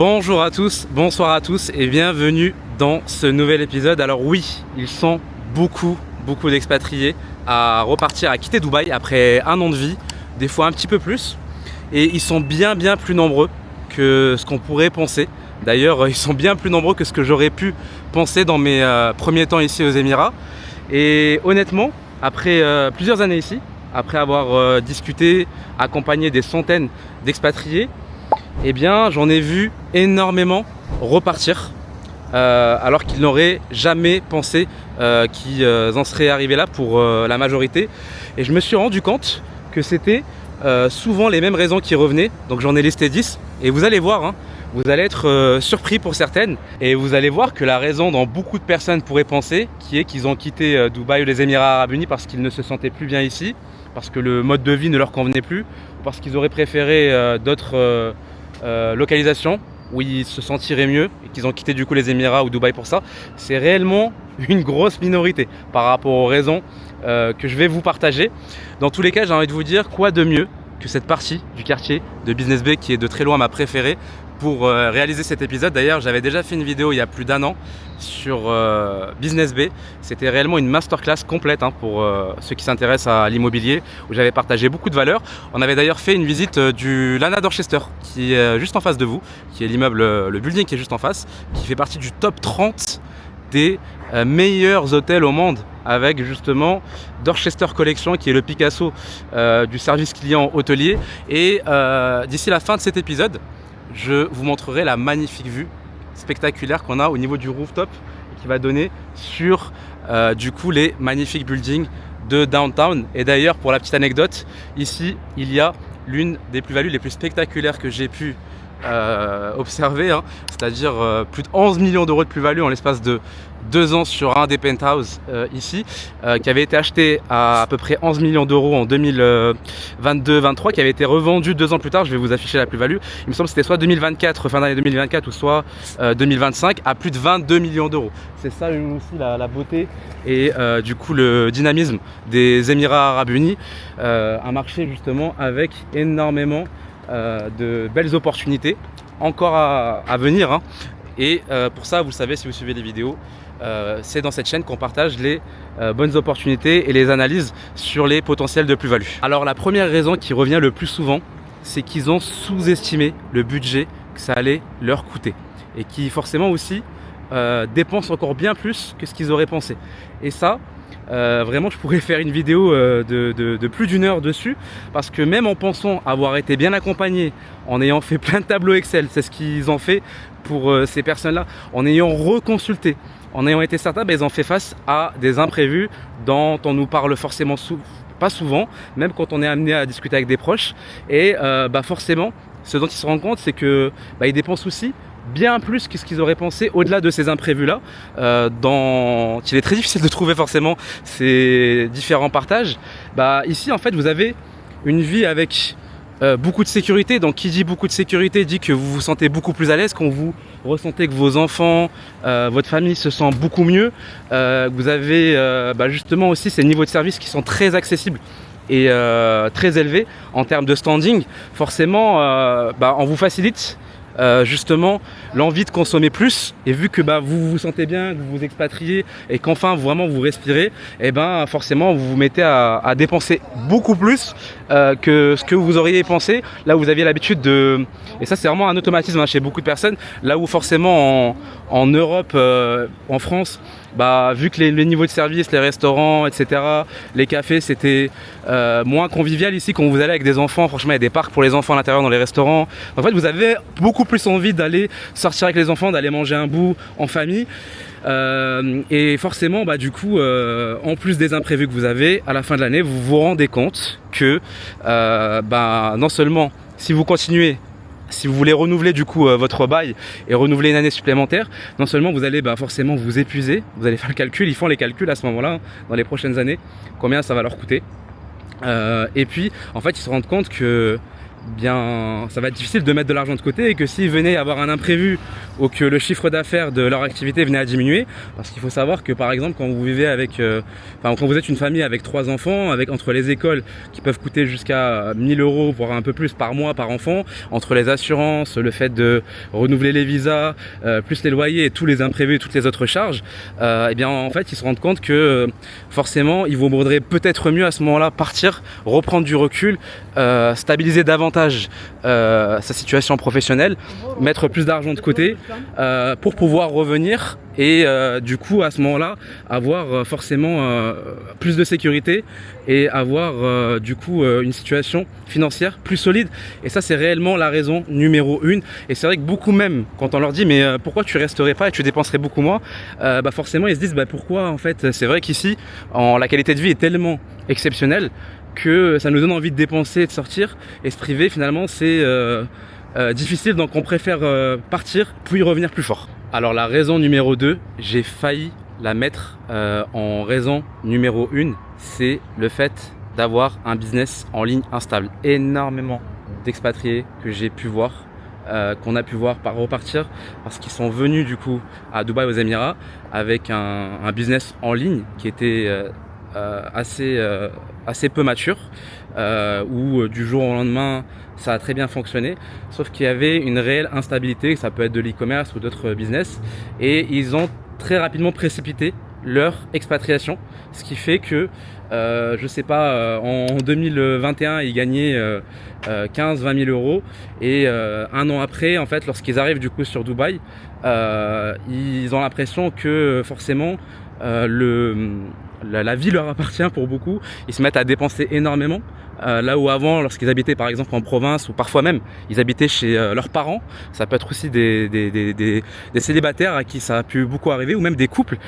Bonjour à tous, bonsoir à tous et bienvenue dans ce nouvel épisode. Alors oui, ils sont beaucoup d'expatriés à repartir, à quitter Dubaï après un an de vie, des fois un petit peu plus. Et ils sont bien plus nombreux que ce qu'on pourrait penser. D'ailleurs, ils sont bien plus nombreux que ce que j'aurais pu penser dans mes premiers temps ici aux Émirats. Et honnêtement, après plusieurs années ici, après avoir discuté, accompagné des centaines d'expatriés, eh bien j'en ai vu énormément repartir alors qu'ils n'auraient jamais pensé qu'ils en seraient arrivés là pour la majorité. Et je me suis rendu compte que c'était souvent les mêmes raisons qui revenaient. Donc j'en ai listé 10 et vous allez voir, hein, vous allez être surpris pour certaines et vous allez voir que la raison dont beaucoup de personnes pourraient penser qui est qu'ils ont quitté Dubaï ou les Émirats Arabes Unis parce qu'ils ne se sentaient plus bien ici, parce que le mode de vie ne leur convenait plus, ou parce qu'ils auraient préféré d'autres localisation où ils se sentiraient mieux et qu'ils ont quitté du coup les Émirats ou Dubaï pour ça, c'est réellement une grosse minorité par rapport aux raisons que je vais vous partager. Dans tous les cas, j'ai envie de vous dire quoi de mieux que cette partie du quartier de Business Bay qui est de très loin ma préférée pour réaliser cet épisode. D'ailleurs, j'avais déjà fait une vidéo il y a plus d'un an sur Business Bay. C'était réellement une masterclass complète pour ceux qui s'intéressent à l'immobilier, où j'avais partagé beaucoup de valeurs. On avait d'ailleurs fait une visite du Lana Dorchester, qui est juste en face de vous, qui est l'immeuble, le building qui est juste en face, qui fait partie du top 30 des meilleurs hôtels au monde, avec justement Dorchester Collection qui est le Picasso du service client hôtelier. Et d'ici la fin de cet épisode, je vous montrerai la magnifique vue spectaculaire qu'on a au niveau du rooftop qui va donner sur du coup les magnifiques buildings de downtown. Et d'ailleurs, pour la petite anecdote, ici il y a l'une des plus-values les plus spectaculaires que j'ai pu observer, c'est-à-dire plus de 11 millions d'euros de plus-value en l'espace de 2 ans sur un des penthouses ici, qui avait été acheté à peu près 11 millions d'euros en 2022-23, qui avait été revendu 2 ans plus tard. Je vais vous afficher la plus-value. Il me semble que c'était soit 2024, fin d'année 2024, ou soit 2025, à plus de 22 millions d'euros. C'est ça aussi la beauté et du coup le dynamisme des Émirats Arabes Unis, un marché justement avec énormément de belles opportunités encore à venir. Et pour ça, vous le savez si vous suivez les vidéos, c'est dans cette chaîne qu'on partage les bonnes opportunités et les analyses sur les potentiels de plus-value. Alors la première raison qui revient le plus souvent, c'est qu'ils ont sous-estimé le budget que ça allait leur coûter et qui forcément aussi dépensent encore bien plus que ce qu'ils auraient pensé. Et ça, vraiment je pourrais faire une vidéo de plus d'une heure dessus, parce que même en pensant avoir été bien accompagné, en ayant fait plein de tableaux Excel, c'est ce qu'ils ont fait pour ces personnes là, en ayant reconsulté, en ayant été certains, ils ont fait face à des imprévus dont on nous parle forcément pas souvent, même quand on est amené à discuter avec des proches. Et forcément ce dont ils se rendent compte, c'est que ils dépensent aussi bien plus que ce qu'ils auraient pensé au-delà de ces imprévus-là, dont il est très difficile de trouver forcément ces différents partages. Ici, en fait, vous avez une vie avec beaucoup de sécurité. Donc, qui dit beaucoup de sécurité dit que vous vous sentez beaucoup plus à l'aise, quand vous ressentez que vos enfants, votre famille se sent beaucoup mieux. Vous avez justement aussi ces niveaux de service qui sont très accessibles et très élevés en termes de standing. Forcément, on vous facilite justement l'envie de consommer plus, et vu que vous vous sentez bien, que vous vous expatriez et qu'enfin vraiment vous respirez, et forcément vous vous mettez à dépenser beaucoup plus que ce que vous auriez pensé, là où vous aviez l'habitude de... Et ça c'est vraiment un automatisme chez beaucoup de personnes, là où forcément en Europe, en France, vu que les niveaux de service, les restaurants, etc., les cafés, c'était moins convivial. Ici, quand vous allez avec des enfants, franchement, il y a des parcs pour les enfants à l'intérieur dans les restaurants. En fait, vous avez beaucoup plus envie d'aller sortir avec les enfants, d'aller manger un bout en famille. Et forcément, du coup, en plus des imprévus que vous avez, à la fin de l'année, vous vous rendez compte que non seulement si vous continuez, si vous voulez renouveler du coup votre bail et renouveler une année supplémentaire, non seulement vous allez forcément vous épuiser, vous allez faire le calcul, ils font les calculs à ce moment-là, dans les prochaines années, combien ça va leur coûter. Et puis en fait ils se rendent compte que ça va être difficile de mettre de l'argent de côté, et que s'il venait avoir un imprévu ou que le chiffre d'affaires de leur activité venait à diminuer. Parce qu'il faut savoir que par exemple quand vous vivez avec, quand vous êtes une famille avec 3 enfants, avec entre les écoles qui peuvent coûter jusqu'à 1 000 €, voire un peu plus par mois par enfant, entre les assurances, le fait de renouveler les visas, plus les loyers et tous les imprévus, toutes les autres charges, et bien en fait ils se rendent compte que forcément il vaudrait peut-être mieux à ce moment-là partir, reprendre du recul, stabiliser davantage sa situation professionnelle, mettre plus d'argent de côté pour pouvoir revenir et du coup à ce moment-là avoir forcément plus de sécurité et avoir du coup une situation financière plus solide. Et ça c'est réellement la raison numéro 1. Et c'est vrai que beaucoup, même quand on leur dit mais pourquoi tu resterais pas et tu dépenserais beaucoup moins, bah forcément ils se disent bah pourquoi, en fait c'est vrai qu'ici la qualité de vie est tellement exceptionnelle que ça nous donne envie de dépenser et de sortir, et se priver finalement c'est difficile, donc on préfère partir puis revenir plus fort. Alors la raison numéro 2, j'ai failli la mettre en raison numéro 1, c'est le fait d'avoir un business en ligne instable. Énormément d'expatriés que j'ai pu voir, qu'on a pu voir repartir parce qu'ils sont venus du coup à Dubaï aux Émirats avec un business en ligne qui était assez peu mature, où du jour au lendemain ça a très bien fonctionné, sauf qu'il y avait une réelle instabilité, ça peut être de l'e-commerce ou d'autres business, et ils ont très rapidement précipité leur expatriation, ce qui fait que je sais pas, en 2021 ils gagnaient 15-20 000 € et un an après, en fait, lorsqu'ils arrivent du coup sur Dubaï, ils ont l'impression que forcément la vie leur appartient pour beaucoup. Ils se mettent à dépenser énormément, là où avant, lorsqu'ils habitaient par exemple en province, ou parfois même ils habitaient chez leurs parents, ça peut être aussi des célibataires à qui ça a pu beaucoup arriver, ou même des couples,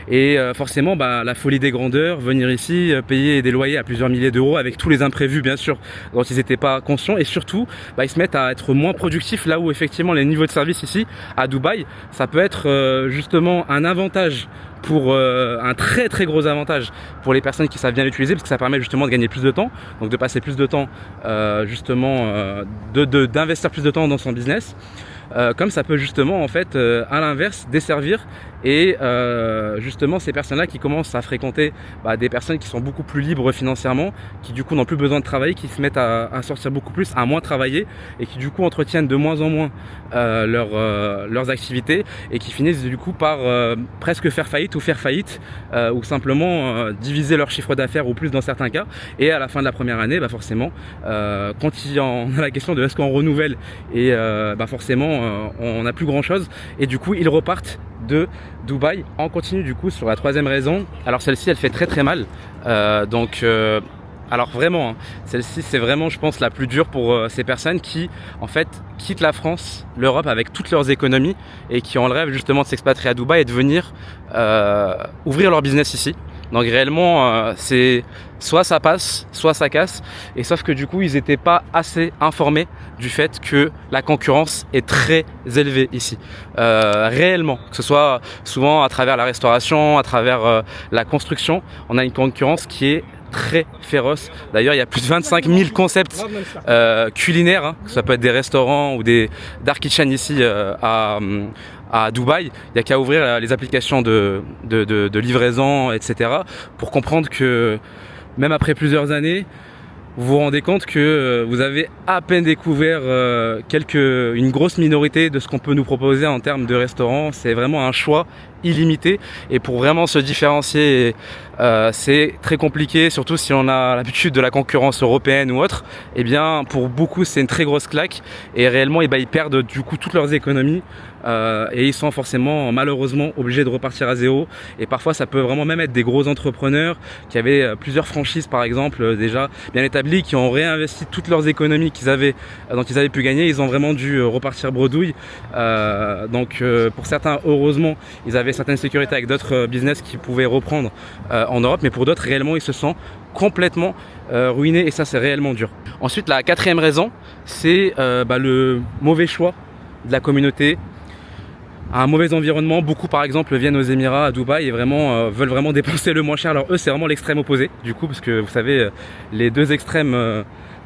et forcément bah, la folie des grandeurs, venir ici, payer des loyers à plusieurs milliers d'euros avec tous les imprévus bien sûr dont ils n'étaient pas conscients, et surtout bah, ils se mettent à être moins productifs, là où effectivement les niveaux de service ici à Dubaï, ça peut être justement un avantage, pour un très très gros avantage pour les personnes qui savent bien l'utiliser, parce que ça permet justement de gagner plus de temps, donc de passer plus de temps d'investir plus de temps dans son business, comme ça peut justement en fait à l'inverse desservir et justement ces personnes-là qui commencent à fréquenter des personnes qui sont beaucoup plus libres financièrement, qui du coup n'ont plus besoin de travailler, qui se mettent à sortir beaucoup plus, à moins travailler, et qui du coup entretiennent de moins en moins leurs activités, et qui finissent du coup par presque faire faillite ou simplement diviser leur chiffre d'affaires ou plus dans certains cas. Et à la fin de la première année, forcément quand il y a la question de est-ce qu'on renouvelle, et forcément on n'a plus grand chose, et du coup ils repartent de Dubaï. On continue du coup sur la troisième raison. Alors celle-ci elle fait très très mal, alors vraiment, celle-ci c'est vraiment je pense la plus dure pour ces personnes qui en fait quittent la France, l'Europe avec toutes leurs économies, et qui ont le rêve justement de s'expatrier à Dubaï et de venir ouvrir leur business ici. Donc réellement c'est soit ça passe, soit ça casse, et sauf que du coup ils n'étaient pas assez informés du fait que la concurrence est très élevée ici, réellement, que ce soit souvent à travers la restauration, à travers la construction, on a une concurrence qui est très féroce. D'ailleurs il y a plus de 25 000 concepts culinaires, que ça peut être des restaurants ou des dark kitchen ici à Dubaï. Il n'y a qu'à ouvrir les applications de livraison, etc. pour comprendre que même après plusieurs années, vous vous rendez compte que vous avez à peine découvert une grosse minorité de ce qu'on peut nous proposer en termes de restaurants. C'est vraiment un choix illimité, et pour vraiment se différencier c'est très compliqué, surtout si on a l'habitude de la concurrence européenne ou autre. Et bien pour beaucoup c'est une très grosse claque, et réellement ils perdent du coup toutes leurs économies, et ils sont forcément malheureusement obligés de repartir à zéro. Et parfois ça peut vraiment même être des gros entrepreneurs qui avaient plusieurs franchises par exemple déjà bien établies, qui ont réinvesti toutes leurs économies dont ils avaient pu gagner. Ils ont vraiment dû repartir bredouille, donc pour certains heureusement ils avaient certaines sécurités avec d'autres business qui pouvaient reprendre en Europe, mais pour d'autres réellement ils se sont complètement ruinés, et ça c'est réellement dur. Ensuite la quatrième raison, c'est le mauvais choix de la communauté, un mauvais environnement. Beaucoup par exemple viennent aux Émirats, à Dubaï, et vraiment veulent vraiment dépenser le moins cher. Alors eux c'est vraiment l'extrême opposé du coup, parce que vous savez les deux extrêmes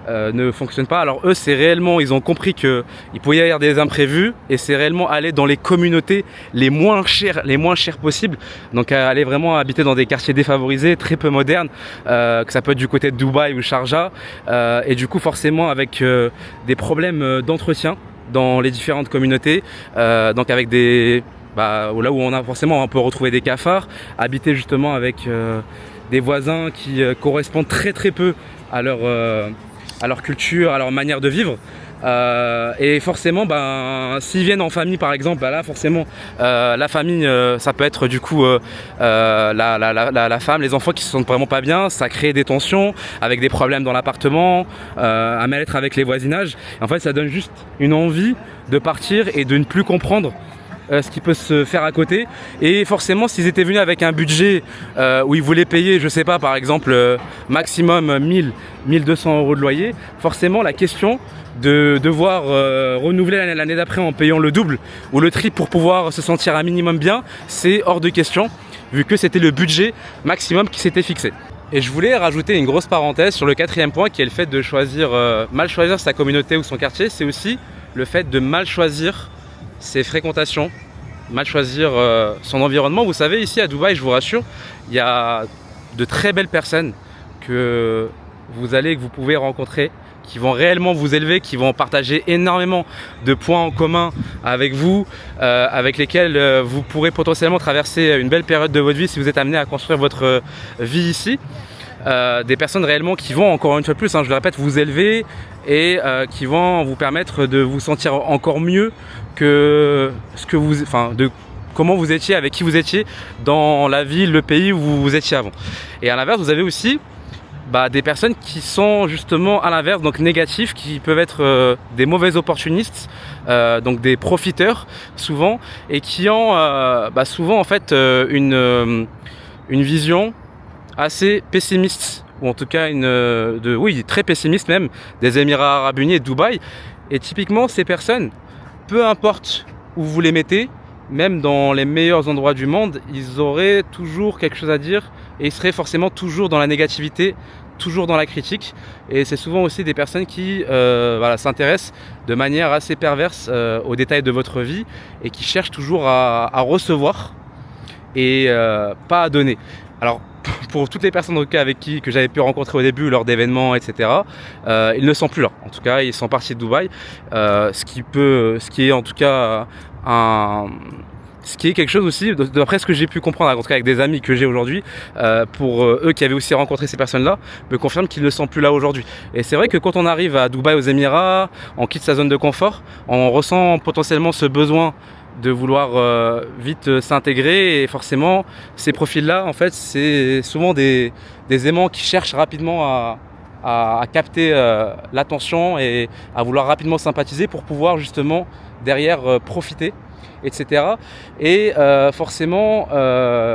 ne fonctionne pas. Alors eux, c'est réellement, ils ont compris qu'il pouvait y avoir des imprévus et c'est réellement aller dans les communautés les moins chères possibles. Donc aller vraiment habiter dans des quartiers défavorisés, très peu modernes, que ça peut être du côté de Dubaï ou Sharjah, et du coup forcément avec des problèmes d'entretien dans les différentes communautés, donc avec des là où on peut retrouver des cafards, habiter justement avec des voisins qui correspondent très peu à leur culture, à leur manière de vivre. Et forcément, s'ils viennent en famille par exemple, là forcément la famille, ça peut être du coup la femme, les enfants qui se sentent vraiment pas bien, ça crée des tensions avec des problèmes dans l'appartement, un mal-être avec les voisinages. En fait, ça donne juste une envie de partir et de ne plus comprendre ce qui peut se faire à côté. Et forcément, s'ils étaient venus avec un budget où ils voulaient payer, je sais pas, par exemple maximum 1000-1200 € de loyer, forcément la question de devoir renouveler l'année d'après en payant le double ou le triple pour pouvoir se sentir un minimum bien, c'est hors de question vu que c'était le budget maximum qui s'était fixé. Et je voulais rajouter une grosse parenthèse sur le 4e point qui est le fait de mal choisir sa communauté ou son quartier. C'est aussi le fait de mal choisir ses fréquentations, mal choisir son environnement. Vous savez, ici à Dubaï, je vous rassure, il y a de très belles personnes que vous pouvez rencontrer, qui vont réellement vous élever, qui vont partager énormément de points en commun avec vous, avec lesquels vous pourrez potentiellement traverser une belle période de votre vie si vous êtes amené à construire votre vie ici. Des personnes réellement qui vont, encore une fois plus, je le répète, vous élever et qui vont vous permettre de vous sentir encore mieux que comment vous étiez, avec qui vous étiez dans la ville, le pays où vous étiez avant. Et à l'inverse, vous avez aussi des personnes qui sont justement à l'inverse, donc négatifs, qui peuvent être des mauvais opportunistes, donc des profiteurs souvent, et qui ont souvent en fait une vision assez pessimiste, ou en tout cas très pessimiste même, des Émirats Arabes Unis et de Dubaï. Et typiquement ces personnes, peu importe où vous les mettez, même dans les meilleurs endroits du monde, ils auraient toujours quelque chose à dire et ils seraient forcément toujours dans la négativité, toujours dans la critique. Et c'est souvent aussi des personnes qui s'intéressent de manière assez perverse aux détails de votre vie et qui cherchent toujours à recevoir et pas à donner. Alors pour toutes les personnes que j'avais pu rencontrer au début lors d'événements, etc., ils ne sont plus là. En tout cas, ils sont partis de Dubaï, ce qui est en tout cas ce qui est quelque chose aussi, d'après ce que j'ai pu comprendre, en tout cas avec des amis que j'ai aujourd'hui, pour eux qui avaient aussi rencontré ces personnes-là, me confirment qu'ils ne sont plus là aujourd'hui. Et c'est vrai que quand on arrive à Dubaï, aux Émirats, on quitte sa zone de confort, on ressent potentiellement ce besoin de vouloir vite s'intégrer, et forcément ces profils-là, en fait, c'est souvent des aimants qui cherchent rapidement à capter l'attention et à vouloir rapidement sympathiser pour pouvoir justement derrière profiter, etc. Et forcément,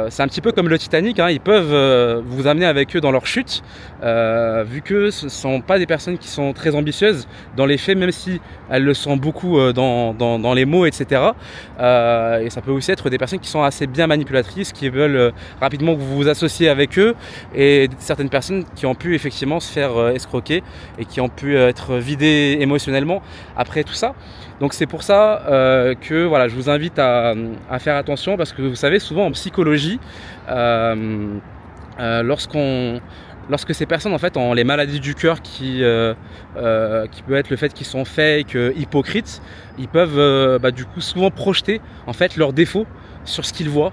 c'est un petit peu comme le Titanic, ils peuvent vous amener avec eux dans leur chute, vu que ce ne sont pas des personnes qui sont très ambitieuses dans les faits, même si elles le sont beaucoup dans les mots, etc. Et ça peut aussi être des personnes qui sont assez bien manipulatrices, qui veulent rapidement que vous vous associez avec eux, et certaines personnes qui ont pu effectivement se faire escroquer et qui ont pu être vidées émotionnellement après tout ça. Donc c'est pour ça que je vous invite à faire attention, parce que vous savez, souvent en psychologie, lorsque ces personnes en fait ont les maladies du cœur qui peut être le fait qu'ils sont fake, hypocrites, ils peuvent du coup souvent projeter en fait leurs défauts sur ce qu'ils voient,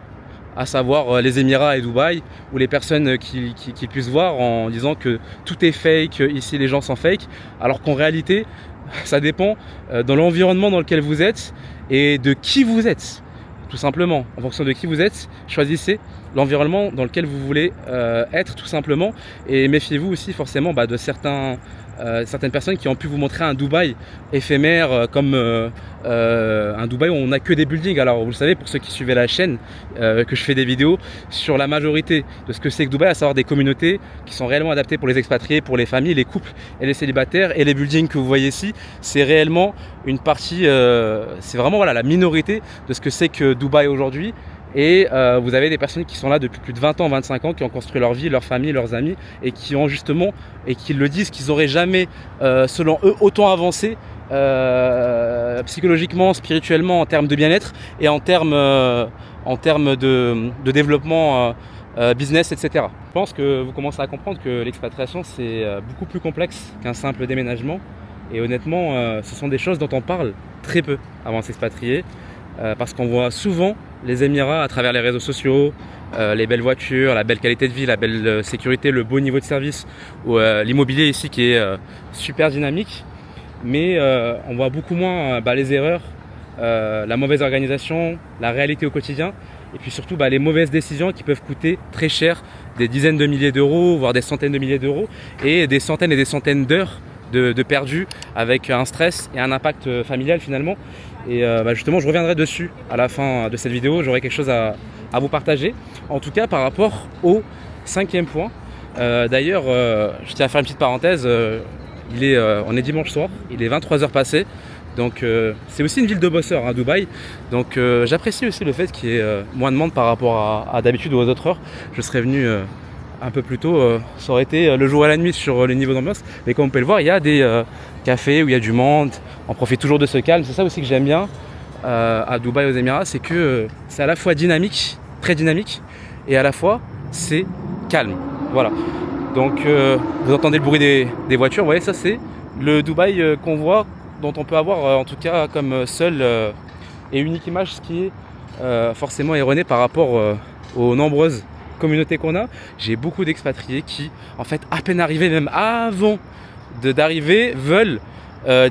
à savoir les Émirats et Dubaï, ou les personnes qui puissent voir en disant que tout est fake, ici les gens sont fake, alors qu'en réalité ça dépend dans l'environnement dans lequel vous êtes et de qui vous êtes. Tout simplement, en fonction de qui vous êtes, choisissez l'environnement dans lequel vous voulez être, tout simplement. Et méfiez-vous aussi forcément de certaines personnes qui ont pu vous montrer un Dubaï éphémère, comme un Dubaï où on n'a que des buildings. Alors vous le savez, pour ceux qui suivaient la chaîne, que je fais des vidéos sur la majorité de ce que c'est que Dubaï, à savoir des communautés qui sont réellement adaptées pour les expatriés, pour les familles, les couples et les célibataires. Et les buildings que vous voyez ici, c'est réellement une partie, c'est vraiment la minorité de ce que c'est que Dubaï aujourd'hui. Et vous avez des personnes qui sont là depuis plus de 20 ans, 25 ans, qui ont construit leur vie, leur famille, leurs amis, et qui ont justement, et qui le disent, qu'ils n'auraient jamais, selon eux, autant avancé psychologiquement, spirituellement, en termes de bien-être et en termes de développement business, etc. Je pense que vous commencez à comprendre que l'expatriation, c'est beaucoup plus complexe qu'un simple déménagement. Et honnêtement, ce sont des choses dont on parle très peu avant de s'expatrier. Parce qu'on voit souvent les Émirats à travers les réseaux sociaux, les belles voitures, la belle qualité de vie, la belle sécurité, le beau niveau de service, ou l'immobilier ici qui est super dynamique. Mais on voit beaucoup moins les erreurs, la mauvaise organisation, la réalité au quotidien, et puis surtout les mauvaises décisions qui peuvent coûter très cher, des dizaines de milliers d'euros, voire des centaines de milliers d'euros, et des centaines d'heures de perdus, avec un stress et un impact familial finalement. Et justement, je reviendrai dessus à la fin de cette vidéo. J'aurai quelque chose à vous partager. En tout cas, par rapport au 5e point. D'ailleurs, je tiens à faire une petite parenthèse. On est dimanche soir, il est 23h passé. Donc c'est aussi une ville de bosseurs, Dubaï. Donc j'apprécie aussi le fait qu'il y ait moins de monde par rapport à d'habitude ou aux autres heures. Je serais venu un peu plus tôt, ça aurait été le jour et la nuit sur le niveau d'ambiance. Mais comme on peut le voir, il y a des cafés où il y a du monde. On profite toujours de ce calme. C'est ça aussi que j'aime bien à Dubaï, aux Émirats, c'est que c'est à la fois dynamique, très dynamique, et à la fois c'est calme. Voilà. Donc vous entendez le bruit des voitures. Vous voyez, ça c'est le Dubaï qu'on voit, dont on peut avoir en tout cas comme seule et unique image, ce qui est forcément erroné par rapport aux nombreuses communautés qu'on a. J'ai beaucoup d'expatriés qui, en fait, à peine arrivés, même avant d'arriver, veulent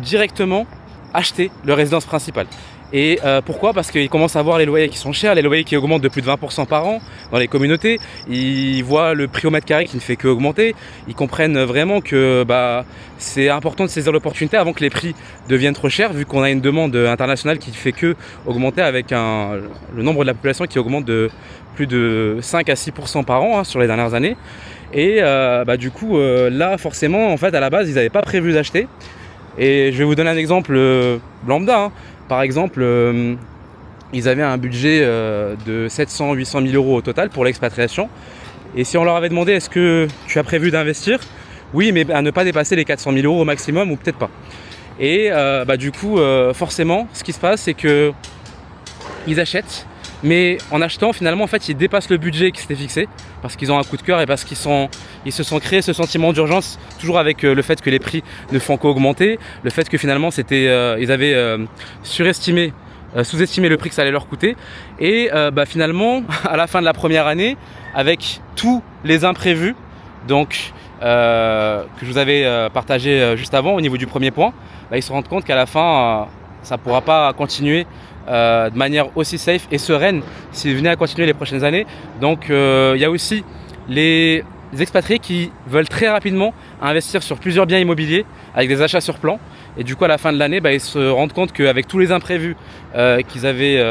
directement acheter leur résidence principale. Et pourquoi? Parce qu'ils commencent à voir les loyers qui sont chers, les loyers qui augmentent de plus de 20% par an dans les communautés. Ils voient le prix au mètre carré qui ne fait qu'augmenter. Ils comprennent vraiment que c'est important de saisir l'opportunité avant que les prix deviennent trop chers, vu qu'on a une demande internationale qui ne fait que augmenter, avec le nombre de la population qui augmente de plus de 5 à 6% par an sur les dernières années. Et du coup, là, forcément, en fait, à la base, ils n'avaient pas prévu d'acheter. Et je vais vous donner un exemple lambda. Par exemple, ils avaient un budget de 700-800 000 euros au total pour l'expatriation. Et si on leur avait demandé, est-ce que tu as prévu d'investir? Oui, mais à ne pas dépasser les 400 000 euros au maximum, ou peut-être pas. Et du coup, forcément, ce qui se passe, c'est que ils achètent. Mais en achetant, finalement, en fait, ils dépassent le budget qui s'était fixé, parce qu'ils ont un coup de cœur et parce qu'ils se sont créés ce sentiment d'urgence, toujours avec le fait que les prix ne font qu'augmenter, le fait que finalement ils avaient sous-estimé le prix que ça allait leur coûter. Et finalement, à la fin de la première année, avec tous les imprévus, donc que je vous avais partagé juste avant au niveau du premier point, ils se rendent compte qu'à la fin, ça ne pourra pas continuer de manière aussi safe et sereine s'ils venaient à continuer les prochaines années. Donc il y a aussi les expatriés qui veulent très rapidement investir sur plusieurs biens immobiliers avec des achats sur plan, et du coup à la fin de l'année ils se rendent compte qu'avec tous les imprévus qu'ils avaient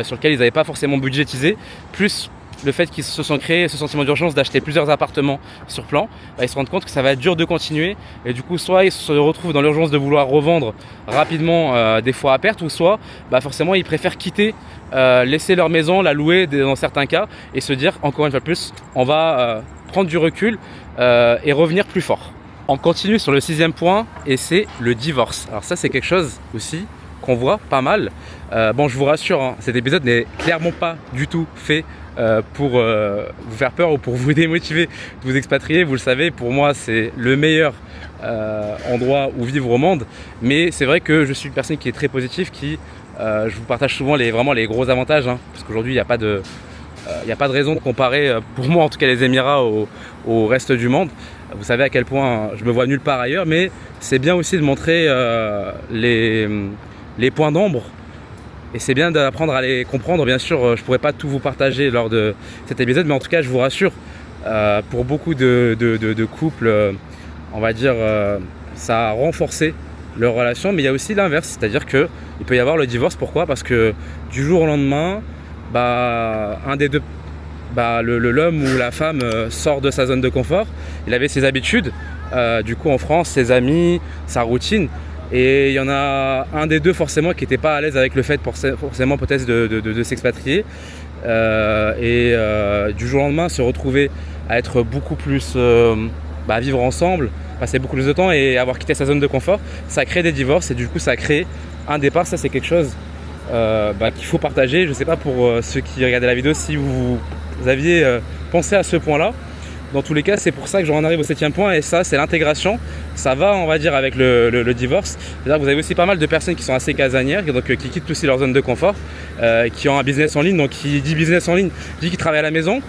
sur lesquels ils n'avaient pas forcément budgétisé, plus le fait qu'ils se sont créés ce sentiment d'urgence d'acheter plusieurs appartements sur plan, ils se rendent compte que ça va être dur de continuer, et du coup soit ils se retrouvent dans l'urgence de vouloir revendre rapidement, des fois à perte, ou soit forcément ils préfèrent quitter, laisser leur maison, la louer dans certains cas, et se dire encore une fois plus, on va prendre du recul et revenir plus fort. On continue sur le 6e point, et c'est le divorce. Alors ça, c'est quelque chose aussi qu'on voit pas mal. Je vous rassure, cet épisode n'est clairement pas du tout fait pour vous faire peur ou pour vous démotiver de vous expatrier. Vous le savez, pour moi c'est le meilleur endroit où vivre au monde, mais c'est vrai que je suis une personne qui est très positive, je vous partage souvent vraiment les gros avantages, parce qu'aujourd'hui il n'y a pas de raison de comparer, pour moi en tout cas, les Émirats au reste du monde. Vous savez à quel point je me vois nulle part ailleurs, mais c'est bien aussi de montrer les points d'ombre. Et c'est bien d'apprendre à les comprendre. Bien sûr, je ne pourrais pas tout vous partager lors de cet épisode, mais en tout cas, je vous rassure, pour beaucoup de couples, on va dire, ça a renforcé leur relation. Mais il y a aussi l'inverse, c'est-à-dire qu'il peut y avoir le divorce. Pourquoi? Parce que du jour au lendemain, un des deux, l'homme ou la femme sort de sa zone de confort. Il avait ses habitudes, du coup en France, ses amis, sa routine. Et il y en a un des deux forcément qui n'était pas à l'aise avec le fait forcément peut-être de s'expatrier. Du jour au lendemain se retrouver à être beaucoup plus vivre ensemble, passer beaucoup plus de temps et avoir quitté sa zone de confort, ça crée des divorces et du coup ça crée un départ. Ça c'est quelque chose qu'il faut partager. Je sais pas pour ceux qui regardaient la vidéo si vous aviez pensé à ce point là. Dans tous les cas, c'est pour ça que j'en arrive au 7e point, et ça c'est l'intégration. Ça va, on va dire, avec le divorce. C'est-à-dire que vous avez aussi pas mal de personnes qui sont assez casanières, donc qui quittent aussi leur zone de confort, qui ont un business en ligne. Donc qui dit business en ligne dit qu'ils travaillent à la maison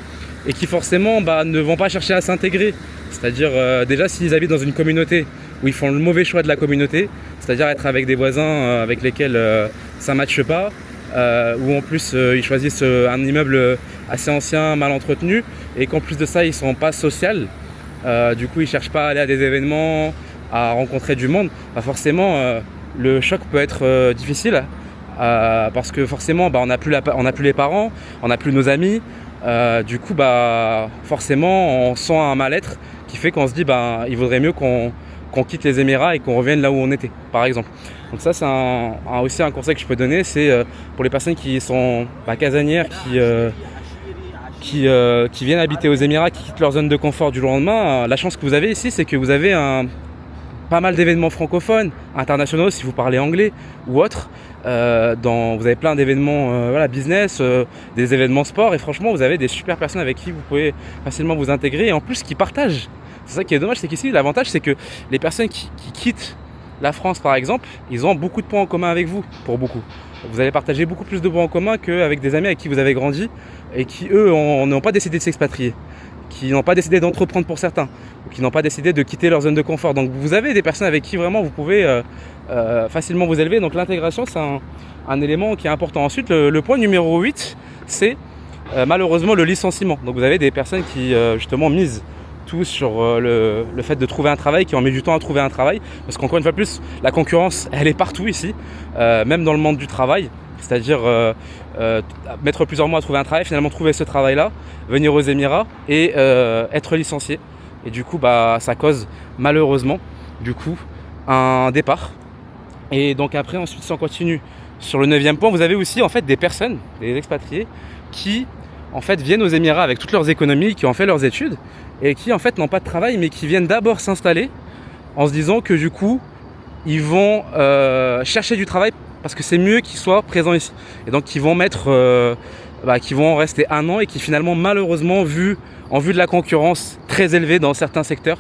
et qui forcément ne vont pas chercher à s'intégrer. C'est-à-dire déjà s'ils habitent dans une communauté où ils font le mauvais choix de la communauté, c'est-à-dire être avec des voisins avec lesquels ça ne matche pas, où en plus ils choisissent un immeuble assez ancien, mal entretenu, et qu'en plus de ça ils ne sont pas sociaux, du coup ils ne cherchent pas à aller à des événements, à rencontrer du monde, forcément le choc peut être difficile, parce que forcément on n'a plus les parents, on n'a plus nos amis, du coup forcément on sent un mal-être qui fait qu'on se dit il vaudrait mieux qu'on quitte les Émirats et qu'on revienne là où on était, par exemple. Donc ça c'est aussi un conseil que je peux donner, c'est pour les personnes qui sont casanières, qui viennent habiter aux Émirats, qui quittent leur zone de confort du jour au lendemain. La chance que vous avez ici, c'est que vous avez pas mal d'événements francophones, internationaux si vous parlez anglais ou autre. Vous avez plein d'événements business, des événements sport, et franchement vous avez des super personnes avec qui vous pouvez facilement vous intégrer, et en plus qui partagent. C'est ça qui est dommage, c'est qu'ici l'avantage c'est que les personnes qui quittent la France par exemple, ils ont beaucoup de points en commun avec vous, pour beaucoup. Vous allez partager beaucoup plus de points en commun qu'avec des amis avec qui vous avez grandi et qui eux n'ont pas décidé de s'expatrier, qui n'ont pas décidé d'entreprendre pour certains, ou qui n'ont pas décidé de quitter leur zone de confort. Donc vous avez des personnes avec qui vraiment vous pouvez facilement vous élever. Donc l'intégration c'est un élément qui est important. Ensuite le point numéro 8 c'est malheureusement le licenciement. Donc vous avez des personnes qui justement misent tout sur le fait de trouver un travail, qui ont mis du temps à trouver un travail, parce qu'encore une fois plus la concurrence elle est partout ici, même dans le monde du travail. C'est-à-dire mettre plusieurs mois à trouver un travail, finalement trouver ce travail-là, venir aux Émirats et être licencié. Et du coup, ça cause malheureusement du coup un départ. Et donc après, ensuite, si on continue sur le 9e point, vous avez aussi en fait des personnes, des expatriés, qui en fait viennent aux Émirats avec toutes leurs économies, qui ont fait leurs études et qui en fait n'ont pas de travail, mais qui viennent d'abord s'installer en se disant que du coup, ils vont chercher du travail parce que c'est mieux qu'ils soient présents ici. Et donc ils vont qui vont rester 1 an et qui finalement malheureusement en vue de la concurrence très élevée dans certains secteurs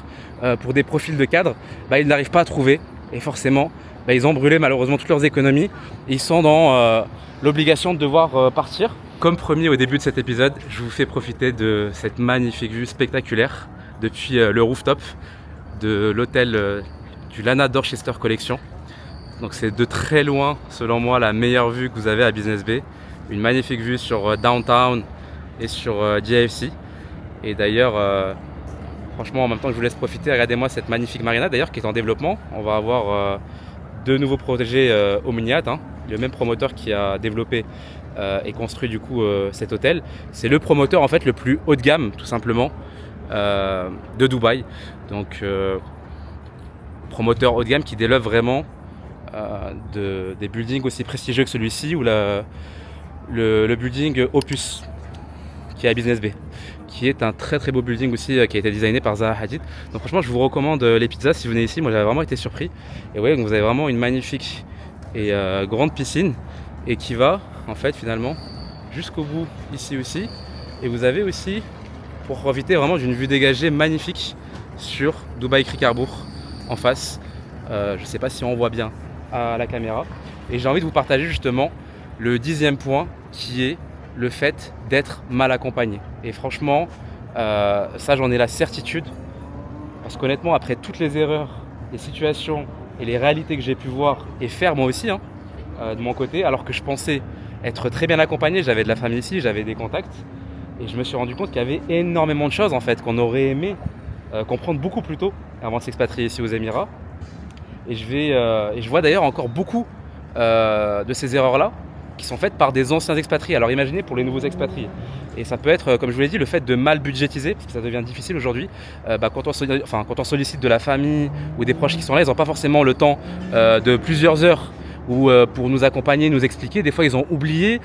pour des profils de cadres, ils n'arrivent pas à trouver, et forcément ils ont brûlé malheureusement toutes leurs économies et ils sont dans l'obligation de devoir partir. Comme promis au début de cet épisode, je vous fais profiter de cette magnifique vue spectaculaire depuis le rooftop de l'hôtel du Lana Dorchester Collection. Donc c'est de très loin, selon moi, la meilleure vue que vous avez à Business Bay. Une magnifique vue sur Downtown et sur JFC. Et d'ailleurs, franchement, en même temps que je vous laisse profiter, regardez-moi cette magnifique marina d'ailleurs qui est en développement. On va avoir 2 nouveaux projets au Miniat, le même promoteur qui a développé et construit du coup cet hôtel. C'est le promoteur en fait le plus haut de gamme tout simplement de Dubaï. Donc promoteur haut de gamme qui développe vraiment des buildings aussi prestigieux que celui-ci, ou le building Opus qui est à Business Bay, qui est un très très beau building aussi qui a été designé par Zaha Hadid. Donc franchement je vous recommande les pizzas si vous venez ici. Moi j'avais vraiment été surpris. Et ouais, donc vous avez vraiment une magnifique et grande piscine, et qui va en fait finalement jusqu'au bout ici aussi. Et vous avez aussi, pour profiter vraiment d'une vue dégagée magnifique sur Dubai Creek Harbour en face. Je sais pas si on voit bien à la caméra. Et j'ai envie de vous partager justement le 10e point, qui est le fait d'être mal accompagné. Et franchement ça j'en ai la certitude, parce qu'honnêtement après toutes les erreurs, les situations et les réalités que j'ai pu voir et faire moi aussi de mon côté, alors que je pensais être très bien accompagné, j'avais de la famille ici, j'avais des contacts, et je me suis rendu compte qu'il y avait énormément de choses en fait qu'on aurait aimé comprendre beaucoup plus tôt avant de s'expatrier ici aux Émirats. Et je vois d'ailleurs encore beaucoup de ces erreurs là qui sont faites par des anciens expatriés. Alors imaginez pour les nouveaux expatriés. Et ça peut être, comme je vous l'ai dit, le fait de mal budgétiser, parce que ça devient difficile aujourd'hui. Quand on sollicite de la famille ou des proches qui sont là, ils n'ont pas forcément le temps de plusieurs heures ou pour nous accompagner, nous expliquer. Des fois ils ont oublié,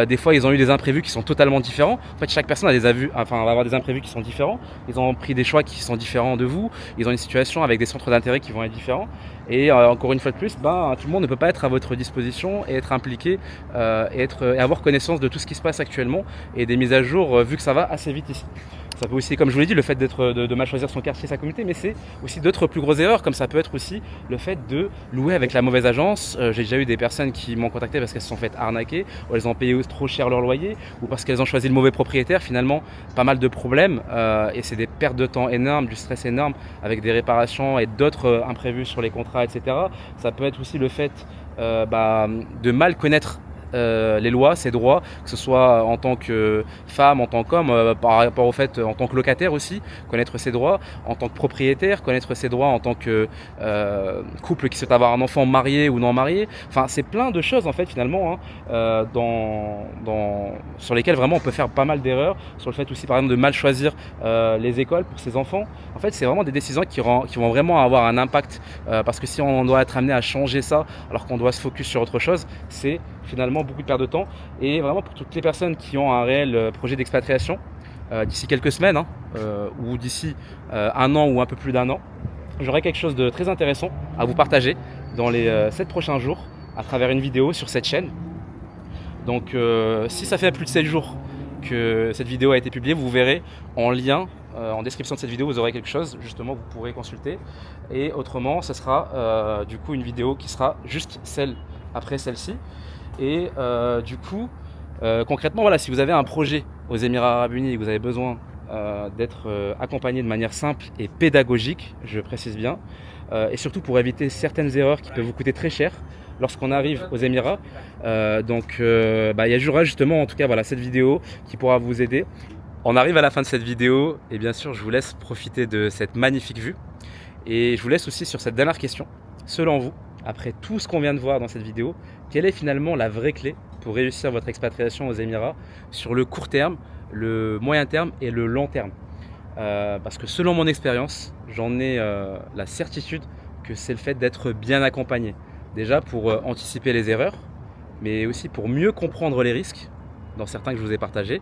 des fois ils ont eu des imprévus qui sont totalement différents. En fait, chaque personne va avoir des imprévus qui sont différents. Ils ont pris des choix qui sont différents de vous. Ils ont une situation avec des centres d'intérêt qui vont être différents. Et encore une fois de plus, tout le monde ne peut pas être à votre disposition et être impliqué et avoir connaissance de tout ce qui se passe actuellement et des mises à jour vu que ça va assez vite ici. Ça peut aussi, comme je vous l'ai dit, le fait de mal choisir son quartier, sa communauté, mais c'est aussi d'autres plus grosses erreurs, comme ça peut être aussi le fait de louer avec la mauvaise agence. J'ai déjà eu des personnes qui m'ont contacté parce qu'elles se sont faites arnaquer, ou elles ont payé trop cher leur loyer, ou parce qu'elles ont choisi le mauvais propriétaire. Finalement, pas mal de problèmes, et c'est des pertes de temps énormes, du stress énorme, avec des réparations et d'autres imprévus sur les contrats, etc. Ça peut être aussi le fait de mal connaître les lois, ses droits, que ce soit en tant que femme, en tant qu'homme, par rapport au fait en tant que locataire aussi, connaître ses droits, en tant que propriétaire, connaître ses droits en tant que couple qui souhaite avoir un enfant marié ou non marié. Enfin, c'est plein de choses en fait finalement sur lesquelles vraiment on peut faire pas mal d'erreurs, sur le fait aussi par exemple de mal choisir les écoles pour ses enfants. En fait, c'est vraiment des décisions qui vont vraiment avoir un impact parce que si on doit être amené à changer ça alors qu'on doit se focus sur autre chose, c'est finalement beaucoup de perte de temps. Et vraiment pour toutes les personnes qui ont un réel projet d'expatriation d'ici quelques semaines ou d'ici un an ou un peu plus d'un an, j'aurai quelque chose de très intéressant à vous partager dans les 7 prochains jours à travers une vidéo sur cette chaîne. Donc si ça fait plus de 7 jours que cette vidéo a été publiée, vous verrez en lien en description de cette vidéo, vous aurez quelque chose justement vous pourrez consulter. Et autrement, ce sera du coup une vidéo qui sera juste celle après celle-ci. Et concrètement, voilà, si vous avez un projet aux Émirats Arabes Unis et que vous avez besoin d'être accompagné de manière simple et pédagogique, je précise bien, et surtout pour éviter certaines erreurs qui peuvent vous coûter très cher lorsqu'on arrive aux Émirats. Il y aura justement, en tout cas, voilà, cette vidéo qui pourra vous aider. On arrive à la fin de cette vidéo et bien sûr, je vous laisse profiter de cette magnifique vue. Et je vous laisse aussi sur cette dernière question. Selon vous, après tout ce qu'on vient de voir dans cette vidéo, quelle est finalement la vraie clé pour réussir votre expatriation aux Émirats sur le court terme, le moyen terme et le long terme? Parce que selon mon expérience, j'en ai la certitude que c'est le fait d'être bien accompagné. Déjà pour anticiper les erreurs, mais aussi pour mieux comprendre les risques, dans certains que je vous ai partagés,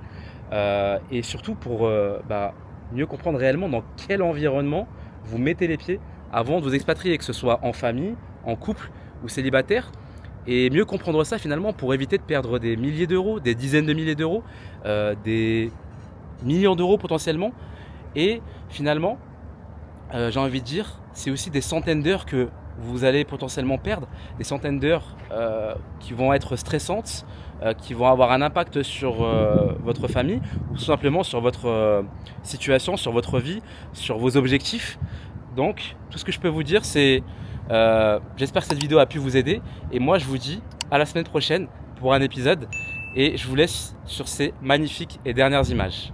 et surtout pour mieux comprendre réellement dans quel environnement vous mettez les pieds avant de vous expatrier, que ce soit en famille, en couple ou célibataire, et mieux comprendre ça finalement pour éviter de perdre des milliers d'euros, des dizaines de milliers d'euros, des millions d'euros potentiellement. Et finalement, j'ai envie de dire, c'est aussi des centaines d'heures que vous allez potentiellement perdre, des centaines d'heures qui vont être stressantes, qui vont avoir un impact sur votre famille ou tout simplement sur votre situation, sur votre vie, sur vos objectifs. Donc, tout ce que je peux vous dire, c'est j'espère que cette vidéo a pu vous aider. Et moi, je vous dis à la semaine prochaine pour un épisode. Et je vous laisse sur ces magnifiques et dernières images.